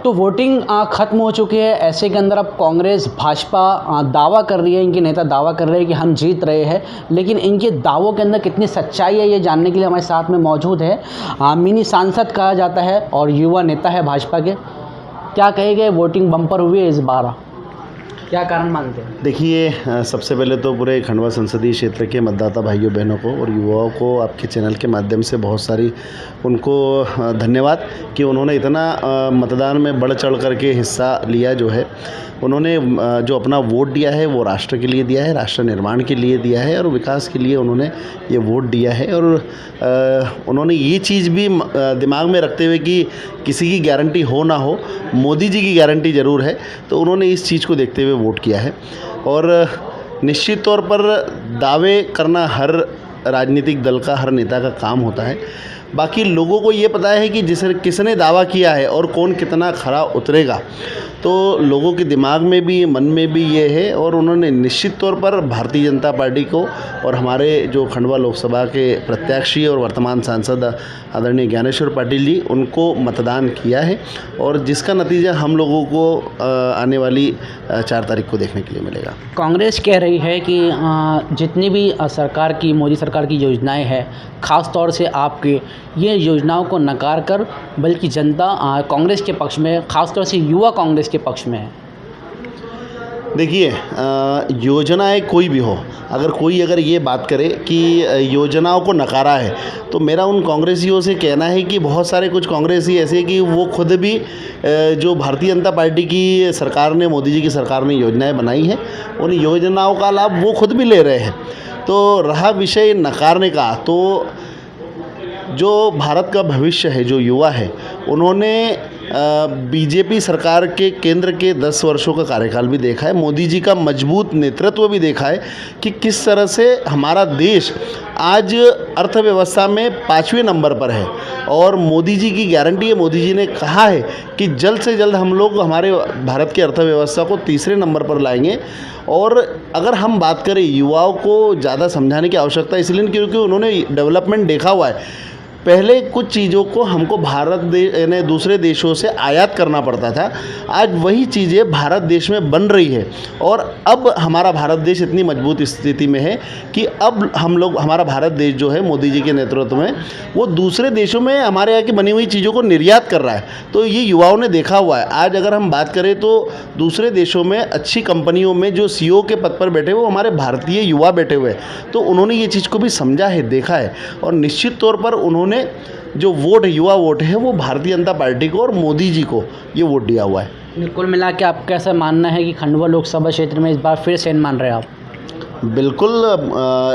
तो वोटिंग ख़त्म हो चुकी है। ऐसे के अंदर अब कांग्रेस भाजपा दावा कर रही है, इनके नेता दावा कर रहे हैं कि हम जीत रहे हैं, लेकिन इनके दावों के अंदर कितनी सच्चाई है ये जानने के लिए हमारे साथ में मौजूद है मिनी सांसद कहा जाता है और युवा नेता है भाजपा के। क्या कहेंगे, वोटिंग बम्पर हुई है इस बार, क्या कारण मानते हैं? देखिए, सबसे पहले तो पूरे खंडवा संसदीय क्षेत्र के मतदाता भाइयों बहनों को और युवाओं को आपके चैनल के माध्यम से बहुत सारी उनको धन्यवाद कि उन्होंने इतना मतदान में बढ़ चढ़ करके हिस्सा लिया। जो है उन्होंने जो अपना वोट दिया है वो राष्ट्र के लिए दिया है, राष्ट्र निर्माण के लिए दिया है और विकास के लिए उन्होंने ये वोट दिया है। और उन्होंने ये चीज़ भी दिमाग में रखते हुए कि किसी की गारंटी हो ना हो, मोदी जी की गारंटी ज़रूर है, तो उन्होंने इस चीज़ को देखते हुए वोट किया है। और निश्चित तौर पर दावे करना हर राजनीतिक दल का, हर नेता का काम होता है। बाकी लोगों को ये पता है कि किसने दावा किया है और कौन कितना खरा उतरेगा, तो लोगों के दिमाग में भी, मन में भी ये है। और उन्होंने निश्चित तौर पर भारतीय जनता पार्टी को और हमारे जो खंडवा लोकसभा के प्रत्याशी और वर्तमान सांसद आदरणीय ज्ञानेश्वर पाटिल जी, उनको मतदान किया है और जिसका नतीजा हम लोगों को आने वाली 4 तारीख को देखने के लिए मिलेगा। कांग्रेस कह रही है कि जितनी भी सरकार की, मोदी सरकार की योजनाएं हैं, ख़ास तौर से आपके ये योजनाओं को नकार कर, बल्कि जनता कांग्रेस के पक्ष में, ख़ास तौर से युवा कांग्रेस के पक्ष में है। देखिए, योजनाएं कोई भी हो, अगर ये बात करे कि योजनाओं को नकारा है, तो मेरा उन कांग्रेसियों से कहना है कि बहुत सारे कुछ कांग्रेसी ऐसे हैं कि वो खुद भी जो भारतीय जनता पार्टी की सरकार ने, मोदी जी की सरकार ने योजनाएं बनाई हैं, उन योजनाओं का लाभ वो खुद भी ले रहे हैं। तो रहा विषय नकारने का, तो जो भारत का भविष्य है, जो युवा है, उन्होंने बीजेपी सरकार के केंद्र के 10 वर्षों का कार्यकाल भी देखा है, मोदी जी का मजबूत नेतृत्व भी देखा है कि किस तरह से हमारा देश आज अर्थव्यवस्था में 5वें नंबर पर है। और मोदी जी की गारंटी है, मोदी जी ने कहा है कि जल्द से जल्द हम लोग हमारे भारत की अर्थव्यवस्था को 3रे नंबर पर लाएंगे। और अगर हम बात करें, युवाओं को ज़्यादा समझाने की आवश्यकता इसलिए क्योंकि उन्होंने डेवलपमेंट देखा हुआ है। पहले कुछ चीज़ों को हमको यानी दूसरे देशों से आयात करना पड़ता था, आज वही चीज़ें भारत देश में बन रही है। और अब हमारा भारत देश इतनी मजबूत स्थिति में है कि अब हमारा भारत देश जो है, मोदी जी के नेतृत्व में, वो दूसरे देशों में हमारे यहाँ की बनी हुई चीज़ों को निर्यात कर रहा है। तो ये युवाओं ने देखा हुआ है। आज अगर हम बात करें तो दूसरे देशों में अच्छी कंपनियों में जो CEO के पद पर बैठे हुए, वो हमारे भारतीय युवा बैठे हुए हैं। तो उन्होंने ये चीज़ को भी समझा है, देखा है, और निश्चित तौर पर उन्होंने जो वोट है, युवा वोट है, वो भारतीय जनता पार्टी को और मोदी जी को ये वोट दिया हुआ है। कुल मिला के आपका ऐसा मानना है कि खंडवा लोकसभा क्षेत्र में इस बार फिर से मान रहे हैं आप? बिल्कुल,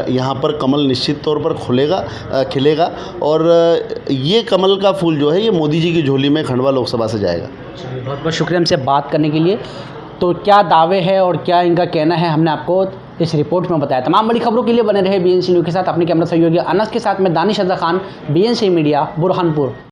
यहाँ पर कमल निश्चित तौर पर खिलेगा और ये कमल का फूल जो है, ये मोदी जी की झोली में खंडवा लोकसभा से जाएगा। बहुत बहुत शुक्रिया हमसे बात करने के लिए। तो क्या दावे है और क्या इनका कहना है, हमने आपको इस रिपोर्ट में बताया। तमाम बड़ी खबरों के लिए बने रहे BNC न्यूज़ के साथ। अपने कैमरा सहयोगी अनस के साथ में दानिश रज़ा खान, BNC मीडिया, बुरहानपुर।